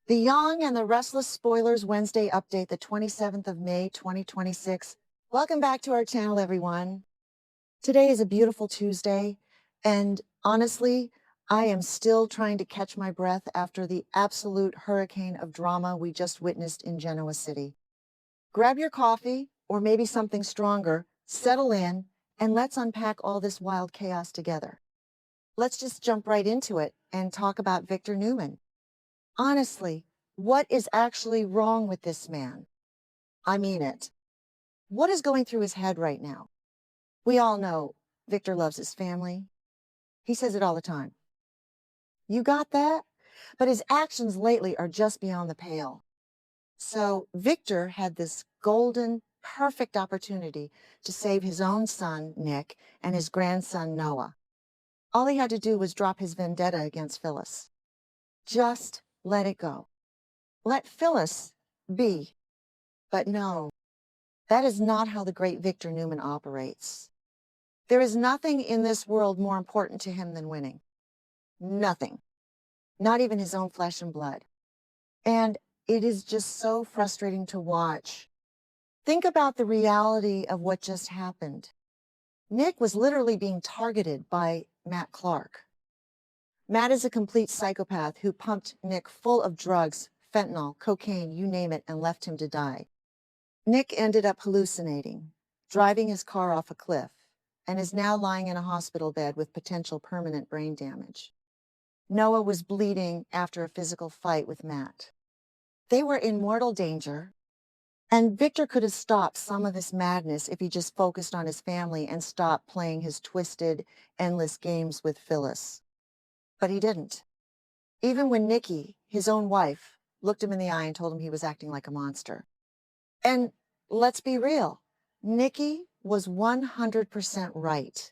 The Young and the Restless Spoilers Wednesday update, the 27th of May, 2026. Welcome back to our channel, everyone. Today is a beautiful Tuesday, and honestly, I am still trying to catch my breath after the absolute hurricane of drama we just witnessed in Genoa City. Grab your coffee, or maybe something stronger, settle in, and let's unpack all this wild chaos together. Let's just jump right into it and talk about Victor Newman. Honestly, what is actually wrong with this man? I mean it. What is going through his head right now? We all know Victor loves his family. He says it all the time. You got that? But his actions lately are just beyond the pale. So Victor had this golden, perfect opportunity to save his own son, Nick, and his grandson, Noah. All he had to do was drop his vendetta against Phyllis. Just let it go. Let Phyllis be. But no, that is not how the great Victor Newman operates. There is nothing in this world more important to him than winning. Nothing. Not even his own flesh and blood. And it is just so frustrating to watch. Think about the reality of what just happened. Nick was literally being targeted by Matt Clark. Matt is a complete psychopath who pumped Nick full of drugs, fentanyl, cocaine, you name it, and left him to die. Nick ended up hallucinating, driving his car off a cliff, and is now lying in a hospital bed with potential permanent brain damage. Noah was bleeding after a physical fight with Matt. They were in mortal danger, and Victor could have stopped some of this madness if he just focused on his family and stopped playing his twisted, endless games with Phyllis. But he didn't. Even when Nikki, his own wife, looked him in the eye and told him he was acting like a monster. And let's be real, Nikki was 100% right.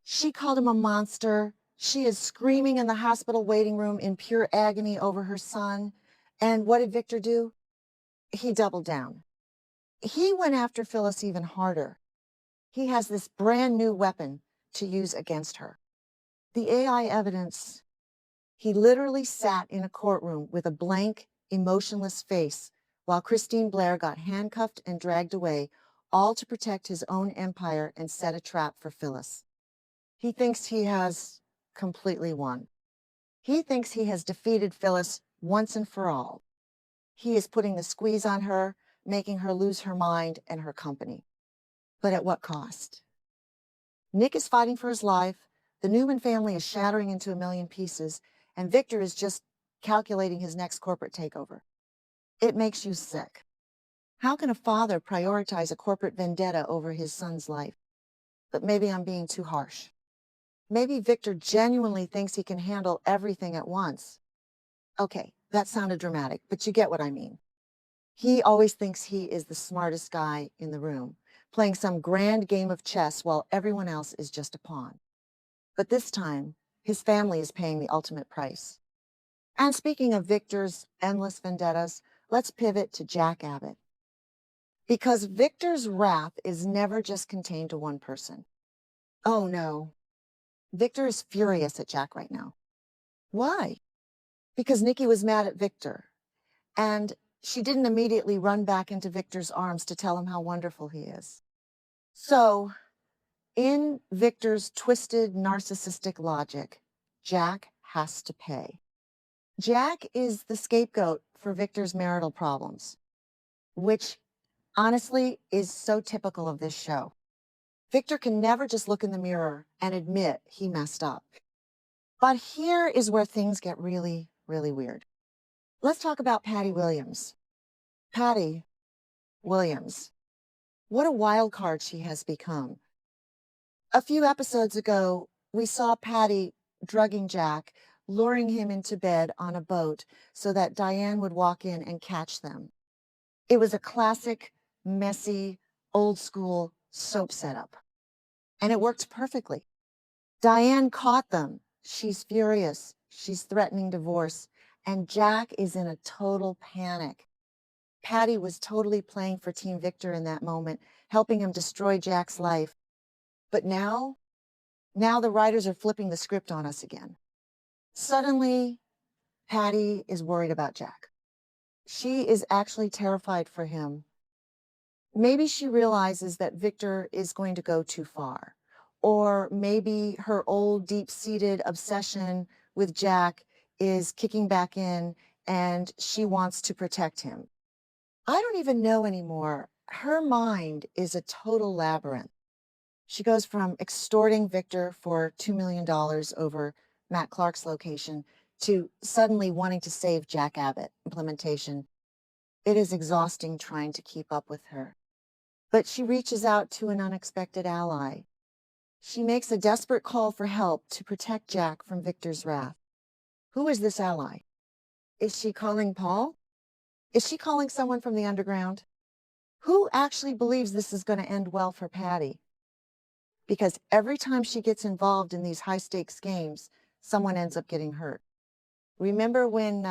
She called him a monster. She is screaming in the hospital waiting room in pure agony over her son. And what did Victor do? He doubled down. He went after Phyllis even harder. He has this brand new weapon to use against her. The AI evidence. He literally sat in a courtroom with a blank, emotionless face while Christine Blair got handcuffed and dragged away, all to protect his own empire and set a trap for Phyllis. He thinks he has completely won. He thinks he has defeated Phyllis once and for all. He is putting the squeeze on her, making her lose her mind and her company. But at what cost? Nick is fighting for his life, the Newman family is shattering into a million pieces, and Victor is just calculating his next corporate takeover. It makes you sick. How can a father prioritize a corporate vendetta over his son's life? But maybe I'm being too harsh. Maybe Victor genuinely thinks he can handle everything at once. Okay, that sounded dramatic, but you get what I mean. He always thinks he is the smartest guy in the room, playing some grand game of chess while everyone else is just a pawn. But this time, his family is paying the ultimate price. And speaking of Victor's endless vendettas, let's pivot to Jack Abbott. Because Victor's wrath is never just contained to one person. Oh no. Victor is furious at Jack right now. Why? Because Nikki was mad at Victor, and she didn't immediately run back into Victor's arms to tell him how wonderful he is. So, in Victor's twisted narcissistic logic, Jack has to pay. Jack is the scapegoat for Victor's marital problems, which honestly is so typical of this show. Victor can never just look in the mirror and admit he messed up. But here is where things get really, really weird. Let's talk about Patty Williams. Patty Williams. What a wild card she has become. A few episodes ago, we saw Patty drugging Jack, luring him into bed on a boat so that Diane would walk in and catch them. It was a classic, messy, old-school soap setup. And it worked perfectly. Diane caught them. She's furious. She's threatening divorce. And Jack is in a total panic. Patty was totally playing for Team Victor in that moment, helping him destroy Jack's life. But now the writers are flipping the script on us again. Suddenly, Patty is worried about Jack. She is actually terrified for him. Maybe she realizes that Victor is going to go too far. Or maybe her old deep-seated obsession with Jack is kicking back in and she wants to protect him. I don't even know anymore. Her mind is a total labyrinth. She goes from extorting Victor for $2 million over Matt Clark's location to suddenly wanting to save Jack Abbott implementation. It is exhausting trying to keep up with her. But she reaches out to an unexpected ally. She makes a desperate call for help to protect Jack from Victor's wrath. Who is this ally? Is she calling Paul? Is she calling someone from the underground? Who actually believes this is going to end well for Patty? Because every time she gets involved in these high-stakes games, someone ends up getting hurt. Remember when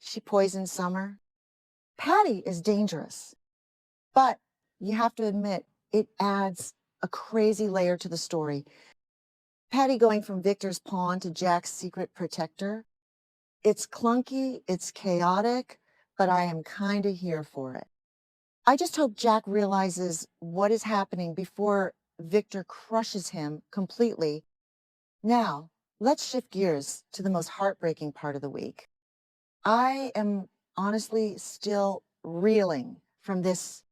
she poisoned Summer? Patty is dangerous, but you have to admit, it adds a crazy layer to the story. Patty going from Victor's pawn to Jack's secret protector. It's clunky, it's chaotic, but I am kind of here for it. I just hope Jack realizes what is happening before Victor crushes him completely. Now, let's shift gears to the most heartbreaking part of the week. I am honestly still reeling from this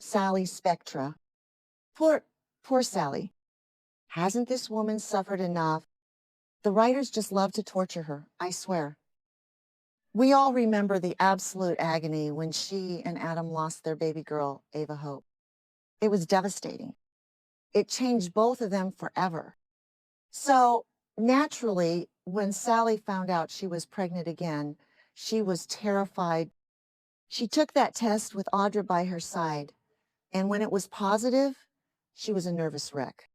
Sally Spectra. Poor Sally. Hasn't this woman suffered enough? The writers just love to torture her, I swear. We all remember the absolute agony when she and Adam lost their baby girl, Ava Hope. It was devastating. It changed both of them forever. So naturally, when Sally found out she was pregnant again, she was terrified. She took that test with Audra by her side, and when it was positive, she was a nervous wreck.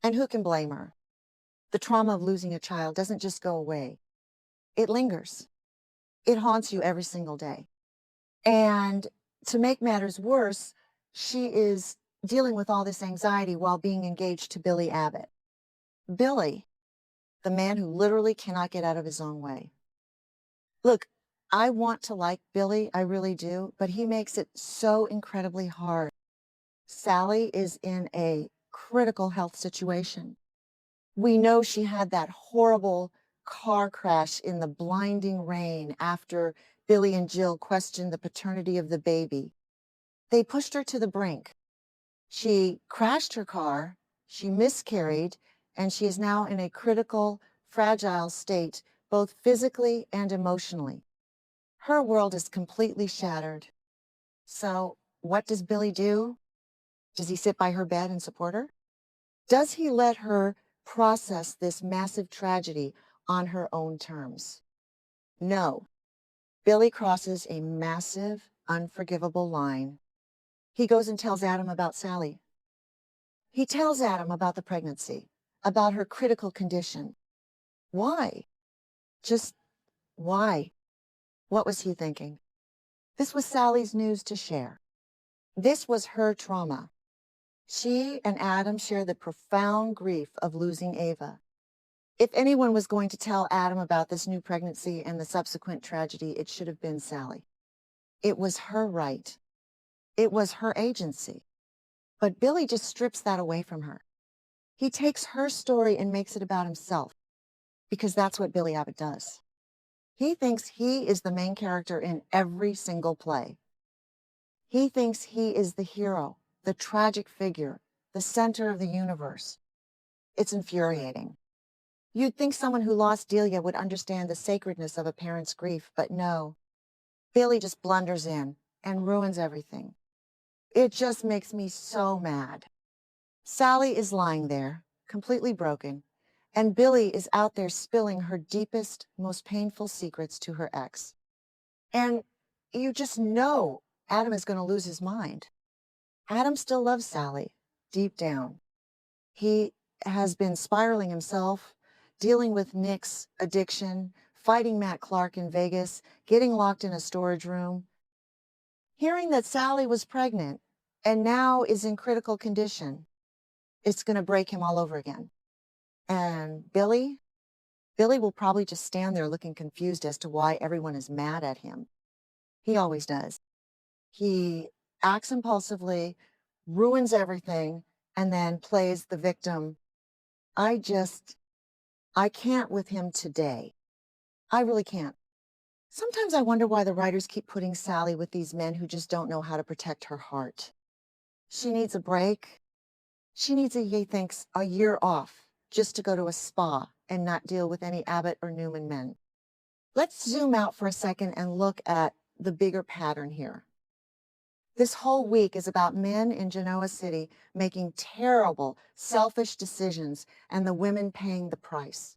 And who can blame her? The trauma of losing a child doesn't just go away. It lingers. It haunts you every single day. And to make matters worse, she is dealing with all this anxiety while being engaged to Billy Abbott. Billy, the man who literally cannot get out of his own way. Look, I want to like Billy, I really do, but he makes it so incredibly hard. Sally is in a critical health situation. We know she had that horrible car crash in the blinding rain after Billy and Jill questioned the paternity of the baby. They pushed her to the brink. She crashed her car, she miscarried, and she is now in a critical, fragile state, both physically and emotionally. Her world is completely shattered. So what does Billy do? Does he sit by her bed and support her? Does he let her process this massive tragedy on her own terms? No. Billy crosses a massive, unforgivable line. He goes and tells Adam about Sally. He tells Adam about the pregnancy, about her critical condition. Why? Just why? What was he thinking? This was Sally's news to share. This was her trauma. She and Adam share the profound grief of losing Ava. If anyone was going to tell Adam about this new pregnancy and the subsequent tragedy, it should have been Sally. It was her right. It was her agency. But Billy just strips that away from her. He takes her story and makes it about himself, because that's what Billy Abbott does. He thinks he is the main character in every single play. He thinks he is the hero, the tragic figure, the center of the universe. It's infuriating. You'd think someone who lost Delia would understand the sacredness of a parent's grief, but no. Billy just blunders in and ruins everything. It just makes me so mad. Sally is lying there, completely broken, and Billy is out there spilling her deepest, most painful secrets to her ex. And you just know Adam is going to lose his mind. Adam still loves Sally, deep down. He has been spiraling himself, dealing with Nick's addiction, fighting Matt Clark in Vegas, getting locked in a storage room. Hearing that Sally was pregnant and now is in critical condition, it's going to break him all over again. And Billy? Billy will probably just stand there looking confused as to why everyone is mad at him. He always does. He acts impulsively, ruins everything, and then plays the victim. I just, I can't with him today. I really can't. Sometimes I wonder why the writers keep putting Sally with these men who just don't know how to protect her heart. She needs a break. She needs, he thinks, a year off just to go to a spa and not deal with any Abbott or Newman men. Let's zoom out for a second and look at the bigger pattern here. This whole week is about men in Genoa City making terrible, selfish decisions and the women paying the price.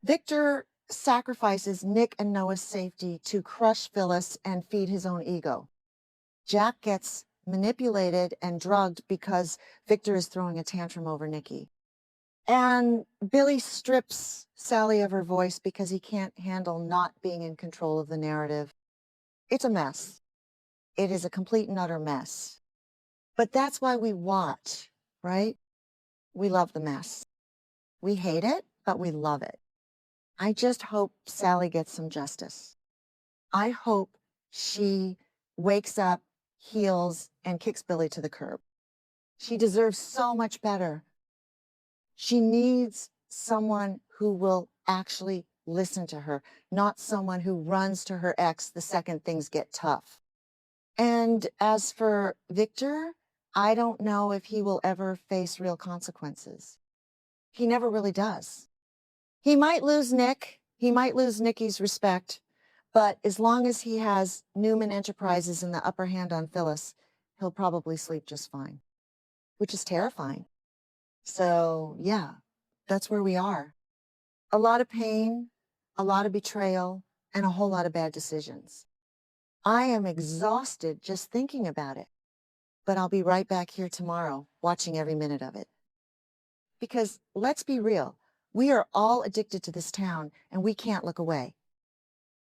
Victor sacrifices Nick and Noah's safety to crush Phyllis and feed his own ego. Jack gets manipulated and drugged because Victor is throwing a tantrum over Nikki. And Billy strips Sally of her voice because he can't handle not being in control of the narrative. It's a mess. It is a complete and utter mess. But that's why we watch, right? We love the mess. We hate it, but we love it. I just hope Sally gets some justice. I hope she wakes up, heals, and kicks Billy to the curb. She deserves so much better. She needs someone who will actually listen to her, not someone who runs to her ex the second things get tough. And as for Victor, I don't know if he will ever face real consequences. He never really does. He might lose Nick. He might lose Nikki's respect. But as long as he has Newman Enterprises in the upper hand on Phyllis, he'll probably sleep just fine, which is terrifying. So, yeah, that's where we are. A lot of pain, a lot of betrayal, and a whole lot of bad decisions. I am exhausted just thinking about it, but I'll be right back here tomorrow watching every minute of it. Because let's be real, we are all addicted to this town and we can't look away.